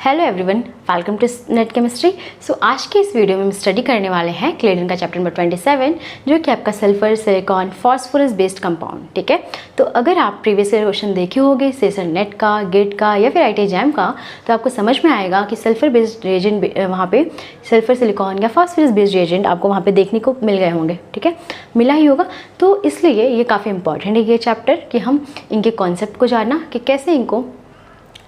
Hello everyone, welcome to net chemistry. So आज के इस वीडियो में हम स्टडी करने वाले हैं क्लेडन का चैप्टर नंबर 27, जो कि आपका sulphur, silicon, phosphorus based compound. ठीक है, तो अगर आप प्रीवियस ईयर क्वेश्चन देखे होंगे सेशन नेट का, गेट का या फिर IIT एग्जाम का, तो आपको समझ में आएगा कि सल्फर बेस्ड रिएजेंट वहाँ पे सल्फर, सिलिकॉन या फॉस्फोरस बेस्ड रिएजेंट आपको वहाँ पे देखने को मिल गए होंगे। ठीक है, मिला ही होगा। तो इसलिए ये काफ़ी इंपॉर्टेंट है ये चैप्टर कि हम इनके कॉन्सेप्ट को जानना कि कैसे इनको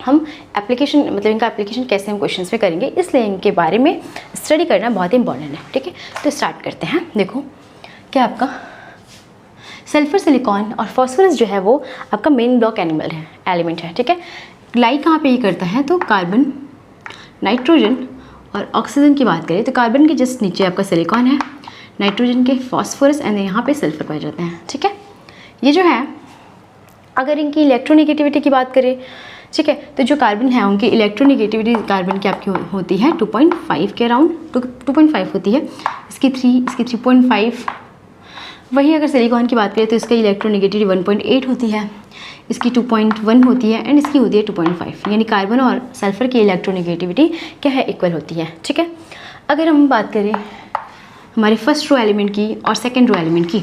हम एप्लीकेशन मतलब इनका एप्लीकेशन कैसे हम क्वेश्चंस में करेंगे, इसलिए इनके बारे में स्टडी करना बहुत इंपॉर्टेंट है। ठीक है, तो स्टार्ट करते हैं। देखो क्या आपका सल्फर, सिलिकॉन और फॉस्फोरस जो है वो आपका मेन ब्लॉक एलिमेंट है। ठीक है, लाई कहाँ पे ये करता है, तो कार्बन, नाइट्रोजन और ऑक्सीजन की बात करें तो कार्बन के जस्ट नीचे आपका सिलिकॉन है, नाइट्रोजन के फॉस्फोरस एंड यहाँ पे सल्फर पाए जाते हैं। ठीक है, ये जो है अगर इनकी इलेक्ट्रोनेगेटिविटी की बात करें, ठीक है, तो जो कार्बन है उनकी इलेक्ट्रोनेगेटिविटी कार्बन की आपकी होती है 2.5 के अराउंड, 2.5 होती है, इसकी 3.5। वही अगर सिलिकॉन की बात करें तो इसका इलेक्ट्रोनेगेटिविटी 1.8 होती है, इसकी 2.1 होती है एंड इसकी होती है 2.5। यानी कार्बन और सल्फर की इलेक्ट्रोनेगेटिविटी क्या है, इक्वल होती है। ठीक है, अगर हम बात करें हमारे फर्स्ट रो एलिमेंट की और सेकेंड रो एलिमेंट की,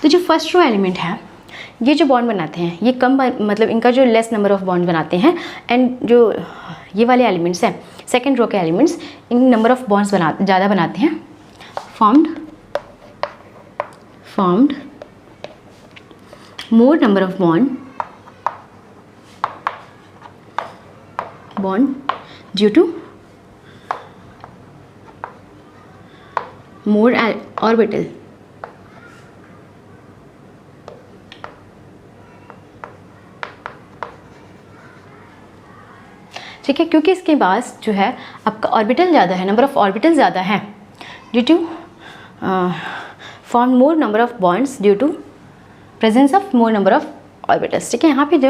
तो जो फर्स्ट रो एलिमेंट है ये जो बॉन्ड बनाते हैं ये कम मतलब इनका जो लेस नंबर ऑफ बॉन्ड बनाते हैं, एंड जो ये वाले एलिमेंट्स हैं सेकेंड रो के एलिमेंट्स, इन नंबर ऑफ बॉन्ड्स ज़्यादा बनाते हैं। Formed more number of bond due to more orbital. ठीक है, क्योंकि इसके पास जो है आपका ऑर्बिटल ज़्यादा है, नंबर ऑफ ऑर्बिटल ज़्यादा है due to form more number of bonds due to presence of more number of orbitals. ठीक है, यहाँ पे जो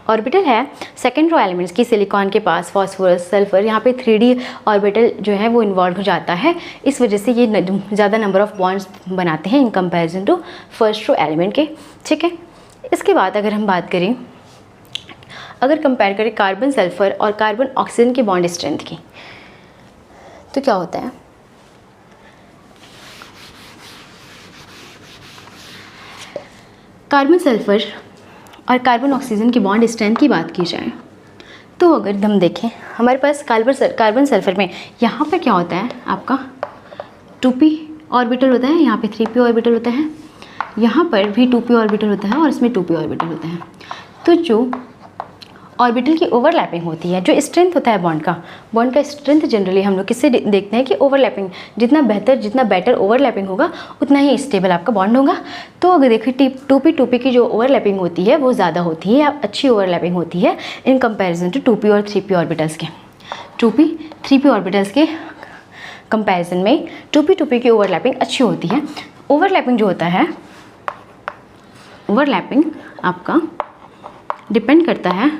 ऑर्बिटल है सेकेंड रो एलिमेंट्स की, सिलिकॉन के पास फॉस्फोरस, सल्फर, यहाँ पे 3D ऑर्बिटल जो है वो इन्वॉल्व हो जाता है, इस वजह से ये ज़्यादा नंबर ऑफ बॉन्ड्स बनाते हैं in comparison to first row element के। ठीक है, इसके बाद अगर हम बात करें, अगर कंपेयर करें कार्बन सल्फर और कार्बन ऑक्सीजन के बॉन्ड स्ट्रेंथ की, तो क्या होता है, कार्बन सल्फर और कार्बन ऑक्सीजन की बॉन्ड स्ट्रेंथ की बात की जाए तो अगर हम देखें हमारे पास कार्बन सल्फर में यहाँ पे क्या होता है आपका 2p ऑर्बिटल होता है, यहाँ पे 3p ऑर्बिटल होता है, यहाँ पर भी 2p ऑर्बिटल होता है और इसमें 2p ऑर्बिटल होता है। तो जो ऑर्बिटल की ओवरलैपिंग होती है, जो स्ट्रेंथ होता है बॉन्ड का स्ट्रेंथ जनरली हम लोग किससे देखते हैं कि ओवरलैपिंग, जितना बेटर ओवरलैपिंग होगा उतना ही स्टेबल आपका बॉन्ड होगा। तो अगर देखिए 2p की जो ओवरलैपिंग होती है वो ज़्यादा होती है, अच्छी ओवरलैपिंग होती है इन कंपैरिजन टू 2p और 3p ऑर्बिटल्स के। 2p 3p ऑर्बिटल्स के कंपैरिजन में 2p की ओवरलैपिंग अच्छी होती है। ओवरलैपिंग जो होता है, ओवरलैपिंग आपका डिपेंड करता है,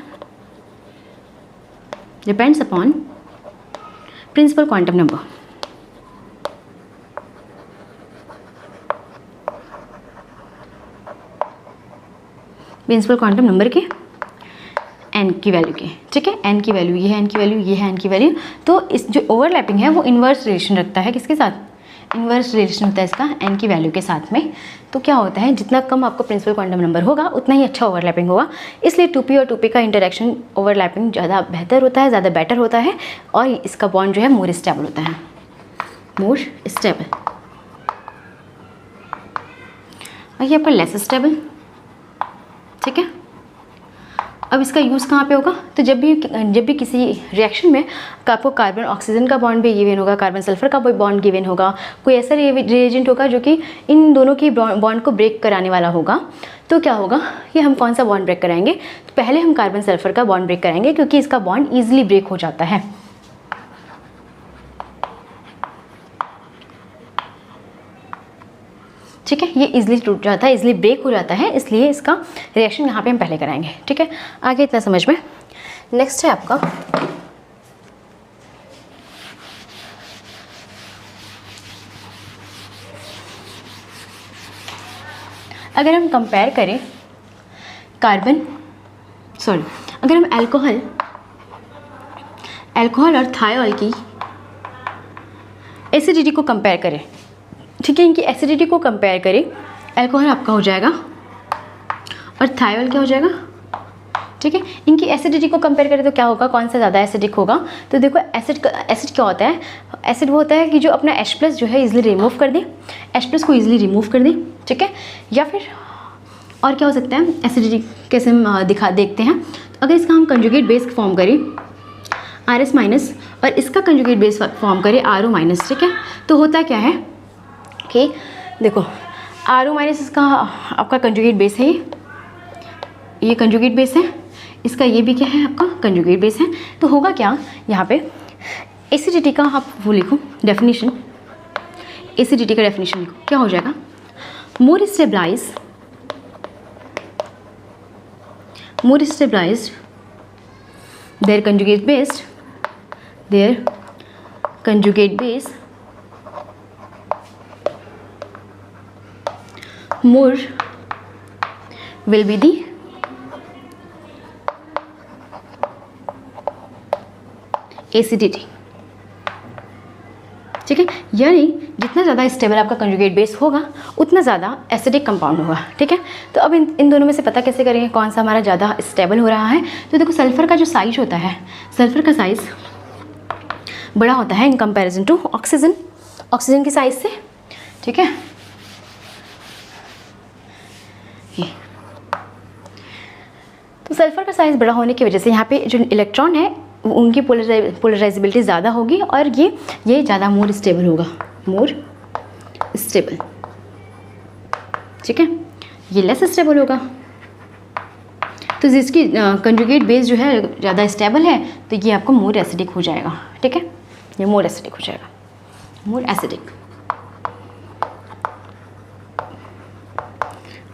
depends upon principal quantum number. Principal quantum number के n की वैल्यू के। ठीक है, n की वैल्यू ये है, n की वैल्यू ये है, n की वैल्यू। तो इस जो ओवरलैपिंग है वो इन्वर्स रिलेशन रखता है, किसके साथ, इन्वर्स रिलेशन होता है इसका n की वैल्यू के साथ में। तो क्या होता है, जितना कम आपका प्रिंसिपल क्वांटम नंबर होगा उतना ही अच्छा ओवरलैपिंग होगा, इसलिए 2p और 2p का इंटरेक्शन ओवरलैपिंग ज़्यादा बेहतर होता है, ज़्यादा बेटर होता है, और इसका बॉन्ड जो है मोर स्टेबल होता है, मोर स्टेबल। और ये आपका लेस स्टेबल। ठीक है, अब इसका यूज़ कहाँ पे होगा, तो जब भी किसी रिएक्शन में आपको कार्बन ऑक्सीजन का बॉन्ड भी गिवन होगा, कार्बन सल्फर का भी बॉन्ड गिवन होगा, कोई ऐसा रिएजेंट होगा जो कि इन दोनों की बॉन्ड को ब्रेक कराने वाला होगा, तो क्या होगा, ये हम कौन सा बॉन्ड ब्रेक कराएंगे, तो पहले हम कार्बन सल्फर का बॉन्ड ब्रेक कराएंगे, क्योंकि इसका बॉन्ड ईजिली ब्रेक हो जाता है। ठीक है, ये इजीली टूट जाता है, इजीली ब्रेक हो जाता है, इसलिए इसका रिएक्शन यहाँ पे हम पहले कराएंगे। ठीक है, आगे इतना समझ में। नेक्स्ट है आपका अगर हम कंपेयर करें अगर हम अल्कोहल अल्कोहल और थायोल की एसिडिटी को कंपेयर करें, ठीक है, इनकी एसिडिटी को कंपेयर करें, अल्कोहल आपका हो जाएगा और थायोल क्या हो जाएगा, ठीक है। इनकी एसिडिटी को कंपेयर करें तो क्या होगा, कौन सा ज़्यादा एसिडिक होगा। तो देखो एसिड क्या होता है, एसिड वो होता है कि जो अपना H+ जो है इजीली रिमूव कर दे, H+ को इजीली रिमूव कर दे, ठीक है। या फिर और क्या हो सकता है, एसिडिटी कैसे हम देखते हैं। तो अगर इसका हम कंजुगेट बेस फॉर्म करें RS- और इसका कंजुगेट बेस फॉर्म करें RO-, ठीक है, तो होता क्या है कि देखो RO- इसका आपका कंजुगेट बेस है, ये कंजुगेट बेस है, इसका ये भी क्या है आपका कंजुगेट बेस है। तो होगा क्या यहाँ पे, एसिडिटी का आप वो लिखो डेफिनेशन, एसिडिटी का डेफिनेशन लिखो, क्या हो जाएगा, मोर stabilised their conjugate base more will be the acidity, ठीक है। यानी जितना ज़्यादा स्टेबल आपका कंजुगेट बेस होगा उतना ज़्यादा एसिडिक कंपाउंड होगा, ठीक है। तो अब इन दोनों में से पता कैसे करेंगे कौन सा हमारा ज़्यादा स्टेबल हो रहा है। तो देखो सल्फ़र का जो साइज होता है, सल्फ़र का साइज़ बड़ा होता है इन कंपैरिजन टू ऑक्सीजन की साइज से, ठीक है। ये तो सल्फ़र का साइज़ बड़ा होने की वजह से यहाँ पे जो इलेक्ट्रॉन है उनकी पोलराइजेबिलिटी ज़्यादा होगी और ये ज़्यादा मोर स्टेबल होगा, मोर स्टेबल, ठीक है। ये लेस स्टेबल होगा। तो जिसकी कंजुगेट बेस जो है ज़्यादा स्टेबल है तो ये आपको मोर एसिडिक हो जाएगा, ठीक है, ये मोर एसिडिक हो जाएगा, मोर एसिडिक।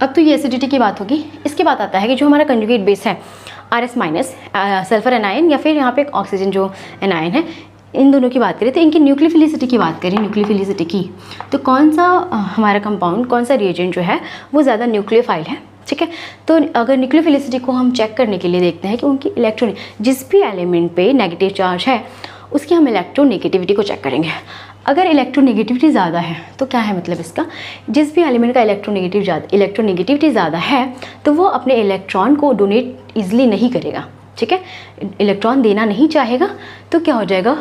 अब तो ये एसिडिटी की बात होगी। इसके बाद आता है कि जो हमारा कंजुगेट बेस है RS- सल्फर एनायन या फिर यहाँ पे ऑक्सीजन जो एनायन है, इन दोनों की बात करें तो इनकी न्यूक्लियोफिलिसिटी की बात करें, न्यूक्लियोफिलिसिटी की, तो कौन सा हमारा कंपाउंड, कौन सा रिएजेंट जो है वो ज़्यादा न्यूक्लियोफाइल है, ठीक है। तो अगर न्यूक्लियोफिलिसिटी को हम चेक करने के लिए देखते हैं कि उनकी इलेक्ट्रॉन, जिस भी एलिमेंट पे नेगेटिव चार्ज है उसकी हम इलेक्ट्रोनेगेटिविटी को चेक करेंगे। अगर इलेक्ट्रोनेगेटिविटी ज़्यादा है तो क्या है मतलब इसका, जिस भी एलिमेंट का इलेक्ट्रोनेगेटिविटी ज़्यादा है तो वो अपने इलेक्ट्रॉन को डोनेट ईजिली नहीं करेगा, ठीक है, इलेक्ट्रॉन देना नहीं चाहेगा। तो क्या हो जाएगा,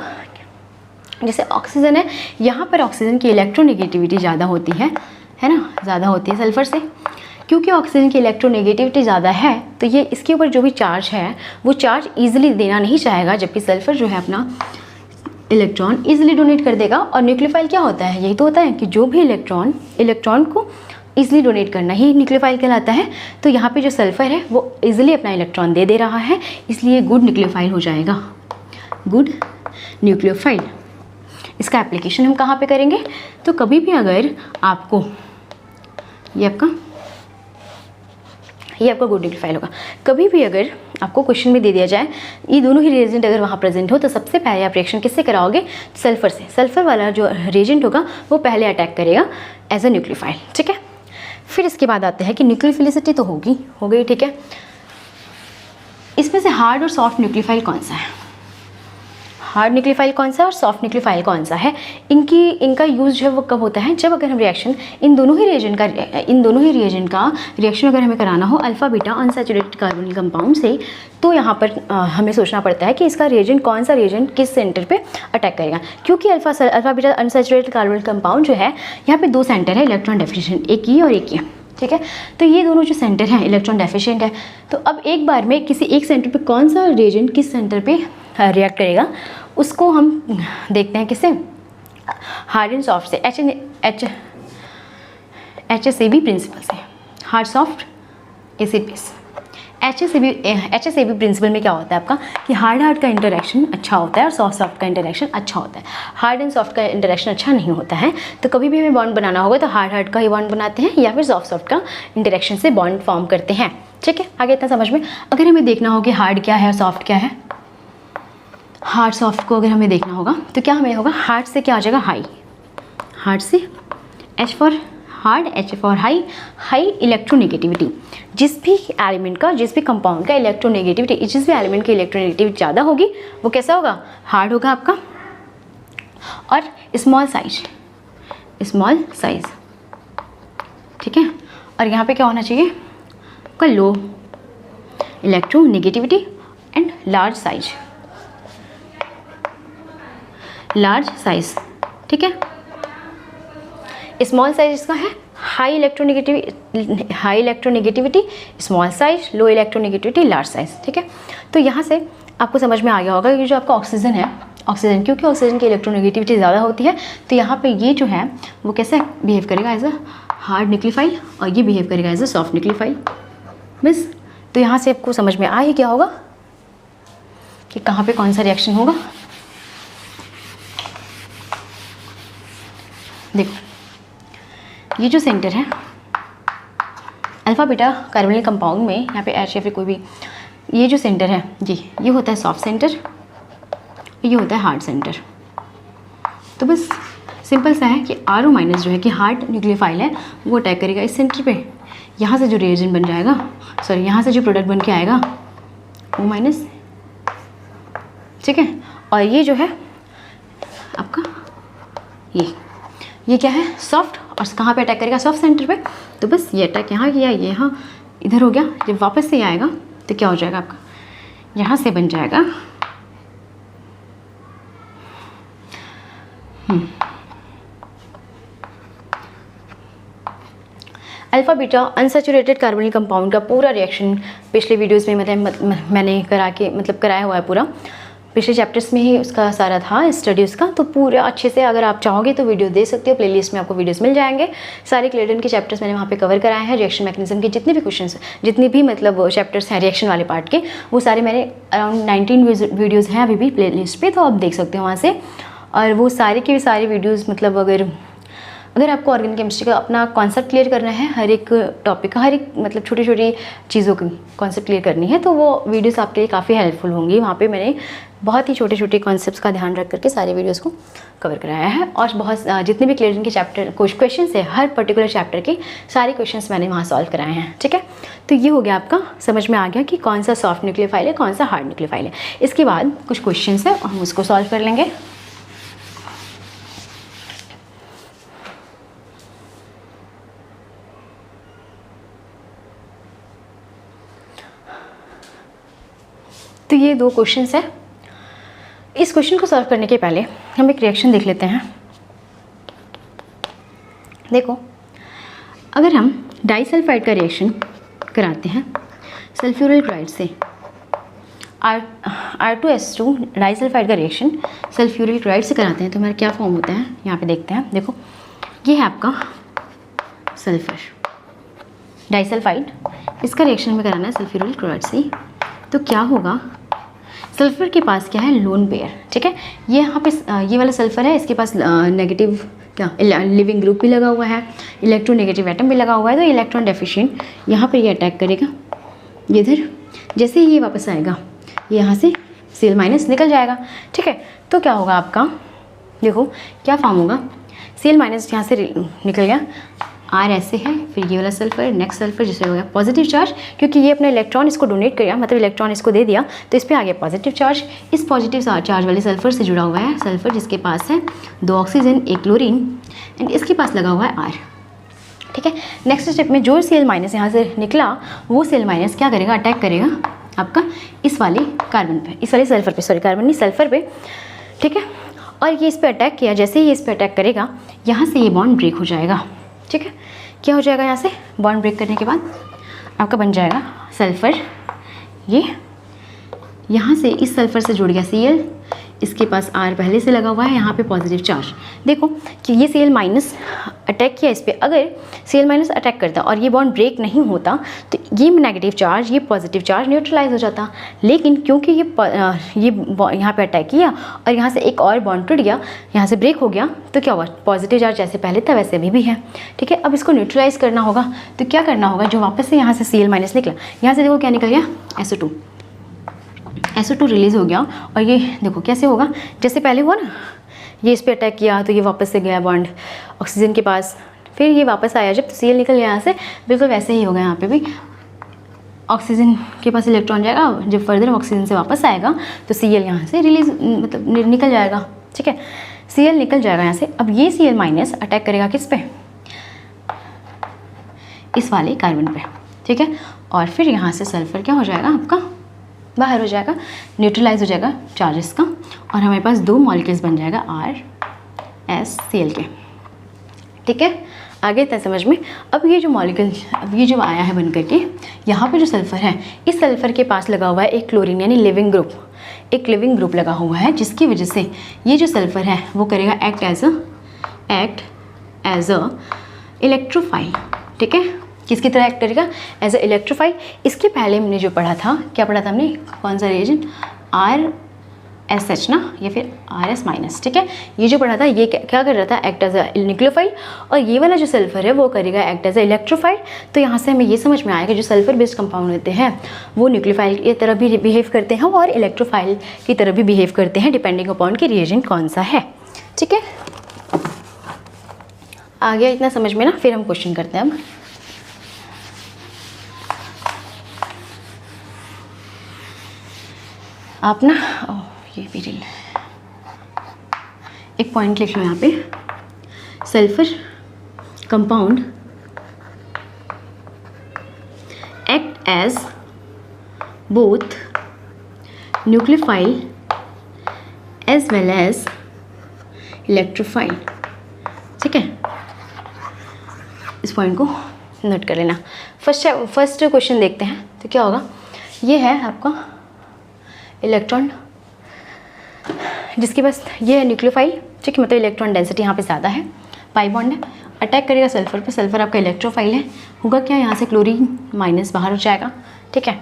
जैसे ऑक्सीजन है, यहाँ पर ऑक्सीजन की इलेक्ट्रोनेगेटिविटी ज़्यादा होती है ना, ज़्यादा होती है सल्फ़र से। क्योंकि ऑक्सीजन की इलेक्ट्रोनेगेटिविटी ज़्यादा है तो ये इसके ऊपर जो भी चार्ज है वो चार्ज ईजिली देना नहीं चाहेगा, जबकि सल्फ़र जो है अपना इलेक्ट्रॉन ईजिली डोनेट कर देगा। और न्यूक्लियोफाइल क्या होता है, यही तो होता है कि जो भी इलेक्ट्रॉन को ईजिली डोनेट करना ही न्यूक्लियोफाइल कहलाता है। तो यहाँ पे जो सल्फ़र है वो ईजिली अपना इलेक्ट्रॉन दे रहा है, इसलिए गुड न्यूक्लियोफाइल हो जाएगा, गुड न्यूक्लियोफाइल। इसका एप्लीकेशन हम कहाँ पे करेंगे, तो कभी भी अगर आपको ये आपका गुड न्यूक्लियोफाइल होगा। कभी भी अगर आपको क्वेश्चन में दे दिया जाए ये दोनों ही रिएजेंट अगर वहाँ प्रेजेंट हो तो सबसे पहले आप रिएक्शन किससे कराओगे, सल्फ़र से। सल्फ़र वाला जो रिएजेंट होगा वो पहले अटैक करेगा एज अ न्यूक्लियोफाइल, ठीक है। फिर इसके बाद आते हैं कि न्यूक्लियोफिलिसिटी तो हो गई, ठीक है। इसमें से हार्ड और सॉफ्ट न्यूक्लियोफाइल कौन सा है, हार्ड न्यूक्लियोफाइल कौन सा है और सॉफ्ट न्यूक्लियोफाइल कौन सा है। इनका यूज़ जो है वो कब होता है, जब अगर हम रिएक्शन इन दोनों ही रिएजेंट का रिएक्शन अगर हमें कराना हो alpha beta unsaturated carbonyl compound से, तो यहाँ पर हमें सोचना पड़ता है कि इसका रिएजेंट कौन सा रिएजेंट किस सेंटर पे अटैक करेगा। क्योंकि alpha beta unsaturated carbonyl compound जो है यहाँ पे दो सेंटर है इलेक्ट्रॉन डेफिशिएंट, एक ये और एक ये, ठीक है। तो ये दोनों जो सेंटर हैं इलेक्ट्रॉन डेफिशिएंट है। तो अब एक बार में किसी एक सेंटर पे कौन सा रिएजेंट किस सेंटर पे रिएक्ट करेगा उसको हम देखते हैं किससे, हार्ड एंड सॉफ्ट से, HSAB प्रिंसिपल से, hard soft acid base. HSAB principle में क्या होता है आपका कि हार्ड का इंटरेक्शन अच्छा होता है और सॉफ्ट का इंटरेक्शन अच्छा होता है। हार्ड एंड सॉफ्ट का इंटरेक्शन अच्छा नहीं होता है, तो कभी भी हमें बॉन्ड बनाना होगा तो हार्ड का ही बॉन्ड बनाते हैं या फिर सॉफ्ट का इंटरेक्शन से बॉन्ड फॉर्म करते हैं, ठीक है। आगे इतना समझ में। अगर हमें देखना हो कि हार्ड क्या है और सॉफ्ट क्या है, हार्ड सॉफ्ट को अगर हमें देखना होगा तो क्या हमें होगा, हार्ड से क्या आ जाएगा, हाई, हार्ड से H फॉर हार्ड, HF और हाई इलेक्ट्रोनेगेटिविटी। जिस भी एलिमेंट का, जिस भी कंपाउंड का इलेक्ट्रोनेगेटिविटी, जिस भी एलिमेंट की इलेक्ट्रोनेगेटिविटी ज़्यादा होगी वो कैसा होगा, हार्ड होगा आपका। और स्मॉल साइज, ठीक है। और यहाँ पे क्या होना चाहिए आपका, लो इलेक्ट्रोनेगेटिविटी एंड लार्ज साइज, ठीक है। स्मॉल साइज इसका है हाई इलेक्ट्रोनेगेटिविटी, स्मॉल साइज, लो इलेक्ट्रोनेगेटिविटी, लार्ज साइज, ठीक है। तो यहाँ से आपको समझ में आ गया होगा कि जो आपका ऑक्सीजन है, ऑक्सीजन, क्योंकि ऑक्सीजन की इलेक्ट्रोनेगेटिविटी ज़्यादा होती है तो यहाँ पे ये जो है वो कैसे बिहेव करेगा, एज अ हार्ड न्यूक्लियोफाइल, और ये बिहेव करेगा एज अ सॉफ्ट न्यूक्लियोफाइल। बस, तो यहाँ से आपको समझ में आ ही क्या होगा कि कहाँ पे कौन सा रिएक्शन होगा। देखो ये जो सेंटर है अल्फा बीटा कार्बोनिल कंपाउंड में, यहाँ पे एच या फिर कोई भी, ये जो सेंटर है ये होता है सॉफ्ट सेंटर, ये होता है हार्ड सेंटर। तो बस सिंपल सा है कि RO माइनस जो है कि हार्ड न्यूक्लियोफाइल है वो अटैक करेगा इस सेंटर पे, यहाँ से जो रिएजेंट बन जाएगा, सॉरी यहाँ से जो प्रोडक्ट बन के आएगा O माइनस, ठीक है। और ये जो है आपका ये क्या है, सॉफ्ट, और कहाँ पे अटैक करेगा, सॉफ्ट सेंटर पे। तो बस ये अटैक यहाँ किया, ये यहाँ इधर हो गया। जब वापस से आएगा तो क्या हो जाएगा आपका, यहाँ से बन जाएगा alpha beta unsaturated carbonyl compound का पूरा रिएक्शन पिछले वीडियोस में मैंने कराया हुआ है पूरा, पिछले चैप्टर्स में ही उसका सारा था स्टडी उसका। तो पूरा अच्छे से अगर आप चाहोगे तो वीडियो दे सकते हो, प्लेलिस्ट में आपको वीडियोस मिल जाएंगे। सारे क्लेडन के चैप्टर्स मैंने वहाँ पे कवर कराए हैं। रिएक्शन मैकेनिज्म के जितने भी क्वेश्चंस, जितने भी चैप्टर्स हैं रिएक्शन वाले पार्ट के, वो सारे मैंने अराउंड 19 वीडियोज़ हैं अभी भी प्लेलिस्ट पे, तो आप देख सकते हो वहाँ से। और वो सारे के सारे वीडियोज़ अगर आपको ऑर्गेनिक केमिस्ट्री का अपना कॉन्सेप्ट क्लियर करना है, हर एक टॉपिक का, हर एक छोटी छोटी चीज़ों की कॉन्सेप्ट क्लियर करनी है, तो वो वीडियोस आपके लिए काफ़ी हेल्पफुल होंगी। वहाँ पे मैंने बहुत ही छोटे छोटे कॉन्सेप्ट्स का ध्यान रख करके सारे वीडियोस को कवर कराया है। और बहुत जितने भी क्लियरिंग के चैप्टर क्वेश्चन है, हर पर्टिकुलर चैप्टर के सारे क्वेश्चंस मैंने वहाँ सॉल्व कराए हैं, ठीक है। तो ये हो गया आपका, समझ में आ गया कि कौन सा सॉफ्ट न्यूक्लियोफाइल है, कौन सा हार्ड न्यूक्लियोफाइल है। इसके बाद कुछ क्वेश्चन है हम उसको सॉल्व कर लेंगे। तो ये दो क्वेश्चंस है। इस क्वेश्चन को सॉल्व करने के पहले हम एक रिएक्शन देख लेते हैं। देखो, अगर हम डाइसल्फाइड का रिएक्शन कराते हैं सल्फ्यूरिल क्लोराइड से, R2S2 डाइसल्फाइड का रिएक्शन सल्फ्यूरिल क्लोराइड से कराते हैं तो हमारा क्या फॉर्म होता है, यहाँ पे देखते हैं। देखो, ये है आपका सल्फर डाइसल्फाइड, इसका रिएक्शन में कराना है सल्फ्यूरिल क्लोराइड से। तो क्या होगा, सल्फ़र के पास क्या है, लोन पेयर, ठीक है। ये यहाँ पे ये वाला सल्फ़र है, इसके पास नेगेटिव क्या लिविंग ग्रुप भी लगा हुआ है, इलेक्ट्रोनेगेटिव एटम भी लगा हुआ है। तो इलेक्ट्रॉन डेफिशिएंट यहाँ पर ये अटैक करेगा, ये इधर, जैसे ही ये वापस आएगा ये यहाँ से Cl माइनस निकल जाएगा, ठीक है। तो क्या होगा आपका, देखो क्या फॉर्म होगा, Cl माइनस यहाँ से निकल गया, R ऐसे है, फिर ये वाला सल्फर, नेक्स्ट सल्फर जिससे हो गया पॉजिटिव चार्ज, क्योंकि ये अपना इलेक्ट्रॉन इसको डोनेट किया, मतलब इलेक्ट्रॉन इसको दे दिया, तो इस पर आ गया पॉजिटिव चार्ज। इस पॉजिटिव चार्ज वाले सल्फर से जुड़ा हुआ है सल्फर, जिसके पास है 2 ऑक्सीजन 1 क्लोरीन, एंड इसके पास लगा हुआ है R, ठीक है। नेक्स्ट स्टेप में जो Cl माइनस यहाँ से निकला, वो Cl माइनस क्या करेगा, अटैक करेगा आपका इस वाले कार्बन पे, इस वाले सल्फर पे, सॉरी कार्बन नहीं सल्फर पे, ठीक है। और ये इस पर अटैक किया, जैसे ही ये इस पर अटैक करेगा यहाँ से ये बॉन्ड ब्रेक हो जाएगा, ठीक है। क्या हो जाएगा, यहाँ से बॉन्ड ब्रेक करने के बाद आपका बन जाएगा सल्फ़र, ये यहाँ से इस सल्फ़र से जुड़ गया Cl, इसके पास R पहले से लगा हुआ है, यहाँ पे पॉजिटिव चार्ज। देखो कि ये Cl माइनस अटैक किया इस पर, अगर Cl माइनस अटैक करता और ये बॉन्ड ब्रेक नहीं होता तो ये नेगेटिव चार्ज, ये पॉजिटिव चार्ज न्यूट्रलाइज हो जाता। लेकिन क्योंकि ये यहाँ पे अटैक किया और यहाँ से एक और बॉन्ड टूट गया, यहाँ से ब्रेक हो गया, तो क्या हुआ, पॉजिटिव चार्ज जैसे पहले था वैसे अभी भी है, ठीक है। अब इसको न्यूट्रलाइज करना होगा, तो क्या करना होगा, जो वापस से यहाँ से Cl माइनस निकला, यहाँ से देखो क्या निकल गया, SO2 रिलीज़ हो गया। और ये देखो कैसे होगा, जैसे पहले हुआ ना, ये इस पर अटैक किया तो ये वापस से गया बॉन्ड ऑक्सीजन के पास, फिर ये वापस आया जब, तो Cl निकल गया यहाँ से, बिल्कुल वैसे ही होगा यहाँ पे भी। ऑक्सीजन के पास इलेक्ट्रॉन जाएगा, जब फर्दर ऑक्सीजन से वापस आएगा तो Cl यहाँ से रिलीज मतलब निकल जाएगा, ठीक है। Cl निकल जाएगा यहाँ से। अब ये Cl माइनस अटैक करेगा किस पे, इस वाले कार्बन पे, ठीक है। और फिर यहाँ से सल्फर क्या हो जाएगा आपका, बाहर हो जाएगा, न्यूट्रलाइज हो जाएगा चार्जेस का, और हमारे पास 2 मॉलिक्यूल्स बन जाएगा RsCl के, ठीक है। आगे तक समझ में। अब ये जो मॉलिक्यूल, अब ये जो आया है बन करके, यहाँ पे जो सल्फ़र है, इस सल्फ़र के पास लगा हुआ है एक क्लोरीन यानी लिविंग ग्रुप, एक लिविंग ग्रुप लगा हुआ है, जिसकी वजह से ये जो सल्फ़र है वो करेगा एक्ट एज अ इलेक्ट्रोफाइल, ठीक है। किसकी तरह एक्ट करेगा, एज अ इलेक्ट्रोफाइल। इसके पहले हमने जो पढ़ा था, क्या पढ़ा था हमने, कौन सा रिएजेंट, RSH ना, या फिर RS माइनस, ठीक है। ये जो पढ़ा था ये क्या कर रहा था, एक्ट एज अ न्यूक्लियोफाइल, और ये वाला जो सल्फर है वो करेगा एक्ट एज अ इलेक्ट्रोफाइल। तो यहाँ से हमें ये समझ में आएगा जो सल्फर बेस्ड कंपाउंड होते हैं वो न्यूक्लियोफाइल की तरह भी बिहेव करते हैं और इलेक्ट्रोफाइल की तरह भी बिहेव करते हैं, डिपेंडिंग अपॉन कि रिएजेंट कौन सा है, ठीक है। आ गया इतना समझ में ना। फिर हम क्वेश्चन करते हैं। अब आप ना ये भी एक पॉइंट लिख लो यहाँ पे, sulphur compound act as both nucleophile as well as electrophile, ठीक है। इस पॉइंट को नोट कर लेना। फर्स्ट क्वेश्चन देखते हैं तो क्या होगा, ये है आपका इलेक्ट्रॉन जिसके पास ये है न्यूक्लियोफाइल, ठीक है, मतलब इलेक्ट्रॉन डेंसिटी यहाँ पे ज़्यादा है, पाई बॉन्ड है, अटैक करेगा सल्फर पे, सल्फर आपका इलेक्ट्रोफाइल है, होगा क्या, यहाँ से क्लोरीन माइनस बाहर हो जाएगा, ठीक है।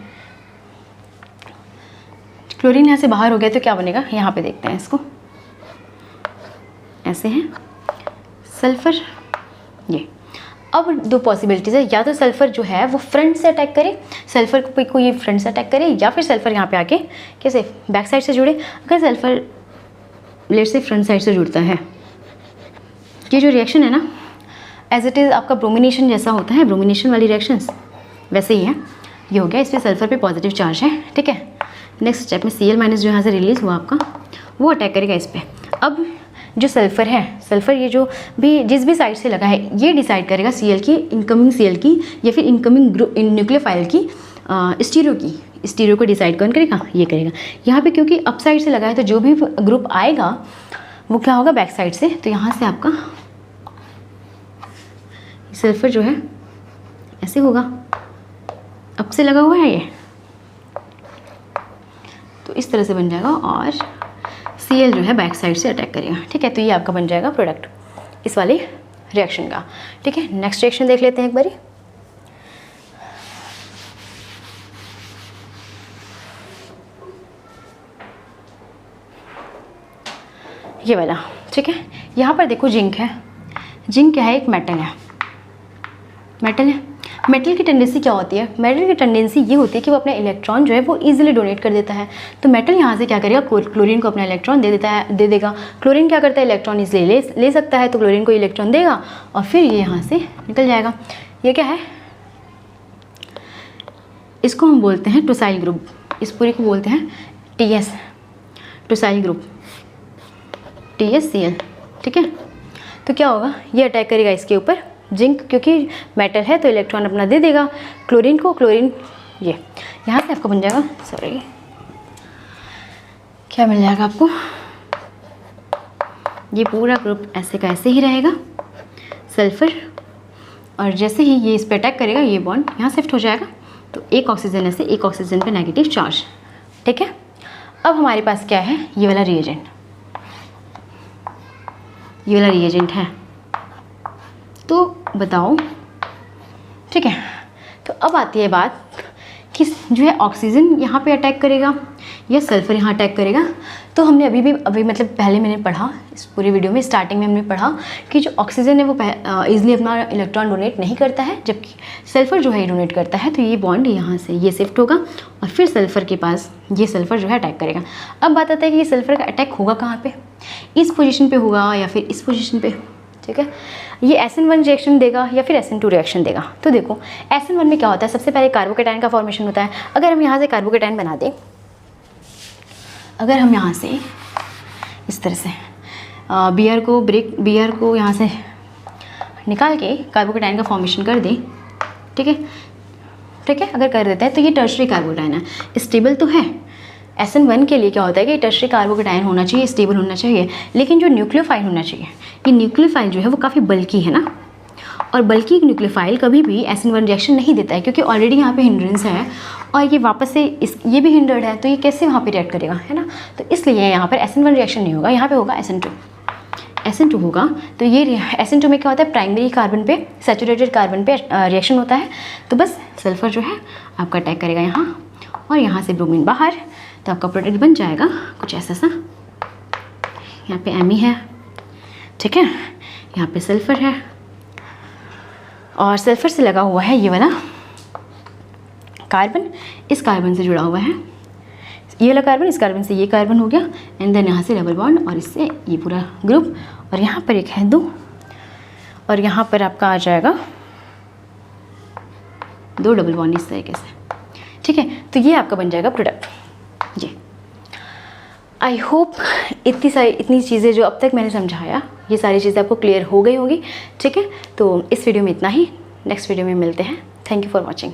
क्लोरीन यहाँ से बाहर हो गया तो क्या बनेगा, यहाँ पे देखते हैं इसको, ऐसे है सल्फर ये। अब 2 पॉसिबिलिटीज़ है, या तो सल्फ़र जो है वो फ्रंट से अटैक करे, सल्फ़र को ये फ्रंट से अटैक करे, या फिर सल्फ़र यहाँ पे आके कैसे बैक साइड से जुड़े। अगर सल्फ़र लेट से फ्रंट साइड से जुड़ता है, ये जो रिएक्शन है ना एज इट इज़ आपका ब्रोमिनेशन जैसा होता है, ब्रोमिनेशन वाली रिएक्शंस वैसे ही है। ये हो गया, इस पर सल्फ़र पे पॉजिटिव चार्ज है, ठीक है। नेक्स्ट स्टेप में Cl माइनस जो यहाँ से रिलीज़ हुआ आपका वो अटैक करेगा इस पर। अब जो सल्फ़र है, सल्फ़र ये जो भी जिस भी साइड से लगा है ये डिसाइड करेगा Cl की, इनकमिंग Cl की या फिर इनकमिंग न्यूक्लियोफाइल की, स्टीरियो को डिसाइड कौन करेगा, ये करेगा। यहाँ पे क्योंकि अप साइड से लगा है तो जो भी ग्रुप आएगा वो क्या होगा, बैक साइड से। तो यहाँ से आपका सल्फ़र जो है ऐसे होगा, अप से लगा हुआ है ये, तो इस तरह से बन जाएगा, और Cl जो है बैक साइड से अटैक करेगा, ठीक है। तो ये आपका बन जाएगा प्रोडक्ट इस वाले रिएक्शन का, ठीक है। नेक्स्ट रिएक्शन देख लेते हैं एक बारी। ये वाला, ठीक है। यहाँ पर देखो जिंक है, जिंक क्या है, एक मेटल है, मेटल है। मेटल की टेंडेंसी क्या होती है, मेटल की टेंडेंसी ये होती है कि वो अपना इलेक्ट्रॉन जो है वो इजीली डोनेट कर देता है। तो मेटल यहाँ से क्या करेगा, क्लोरीन को अपना इलेक्ट्रॉन दे देगा। क्लोरीन क्या करता है, इलेक्ट्रॉन इजीली ले सकता है, तो क्लोरीन को इलेक्ट्रॉन देगा और फिर ये यहाँ से निकल जाएगा। ये क्या है, इसको हम बोलते हैं टोसाइल ग्रुप, इस पूरे को बोलते हैं TS, टोसाइल ग्रुप, TSCl, ठीक है। तो क्या होगा, ये अटैक करेगा इसके ऊपर, जिंक क्योंकि मेटल है तो इलेक्ट्रॉन अपना दे देगा क्लोरीन को, क्लोरीन ये यहाँ से आपको बन जाएगा, सॉरी क्या मिल जाएगा आपको, ये पूरा ग्रुप ऐसे का ऐसे ही रहेगा सल्फ़र, और जैसे ही ये इस पर अटैक करेगा ये बॉन्ड यहाँ शिफ्ट हो जाएगा, तो एक ऑक्सीजन ऐसे, एक ऑक्सीजन पे नेगेटिव चार्ज, ठीक है। अब हमारे पास क्या है, ये वाला रिएजेंट, ये वाला रिएजेंट है, तो बताओ, ठीक है। तो अब आती है बात कि जो है ऑक्सीजन यहाँ पे अटैक करेगा या सल्फ़र यहाँ अटैक करेगा। तो हमने अभी मतलब पहले मैंने पढ़ा, इस पूरी वीडियो में स्टार्टिंग में हमने पढ़ा कि जो ऑक्सीजन है वो ईजिली अपना इलेक्ट्रॉन डोनेट नहीं करता है, जबकि सल्फ़र जो है ये डोनेट करता है। तो ये बॉन्ड यहाँ से ये शिफ्ट होगा और फिर सल्फ़र के पास ये सल्फ़र जो है अटैक करेगा। अब बात आता है कि ये सल्फ़र का अटैक होगा कहाँ पर, इस पोजिशन पर होगा या फिर इस पोजिशन पर, ठीक है। ये SN1 रिएक्शन देगा या फिर SN2 रिएक्शन देगा। तो देखो SN1 में क्या होता है, सबसे पहले कार्बोकेटाइन का फॉर्मेशन होता है। अगर हम यहाँ से कार्बोकेटाइन बना दें, अगर हम यहाँ से इस तरह से Br को यहाँ से निकाल के कार्बोकेटाइन का फॉर्मेशन कर दें, ठीक है, अगर कर देते हैं तो ये टर्शरी कार्बोकेटाइन है, स्टेबल तो है। SN1 के लिए क्या होता है कि टर्शरी कार्बोकेटाइन होना चाहिए, स्टेबल होना चाहिए, लेकिन जो न्यूक्लियोफाइल होना चाहिए, ये न्यूक्लियोफाइल जो है वो काफ़ी बल्की है ना, और बल्कि न्यूक्लियोफाइल कभी भी SN1 रिएक्शन नहीं देता है, क्योंकि ऑलरेडी यहाँ पे हिंड्रेंस है और ये वापस से ये भी हिंडर्ड है, तो ये कैसे वहाँ पे रिएक्ट करेगा, है ना। तो इसलिए यहाँ पर SN1 रिएक्शन नहीं होगा, यहाँ पे होगा SN2 होगा। तो ये SN2 में क्या होता है, प्राइमरी कार्बन पे, सैचुरेटेड कार्बन पे रिएक्शन होता है। तो बस सल्फर जो है आपका अटैक करेगा यहाँ, और यहाँ से ब्रोमीन बाहर, तो आपका प्रोडक्ट बन जाएगा कुछ ऐसा सा। यहाँ पे Me है, ठीक है, यहाँ पे सल्फर है, और सल्फर से लगा हुआ है ये वाला कार्बन, इस कार्बन से जुड़ा हुआ है ये वाला कार्बन, इस कार्बन से ये कार्बन हो गया, एंड देन यहाँ से डबल बॉन्ड और इससे ये पूरा ग्रुप, और यहाँ पर एक है 2, और यहाँ पर आपका आ जाएगा 2 डबल बॉन्ड इस तरीके से, ठीक है। तो ये आपका बन जाएगा प्रोडक्ट। जी, आई होप इतनी चीज़ें जो अब तक मैंने समझाया, ये सारी चीज़ें आपको क्लियर हो गई होगी, ठीक है। तो इस वीडियो में इतना ही, नेक्स्ट वीडियो में मिलते हैं। Thank you for watching.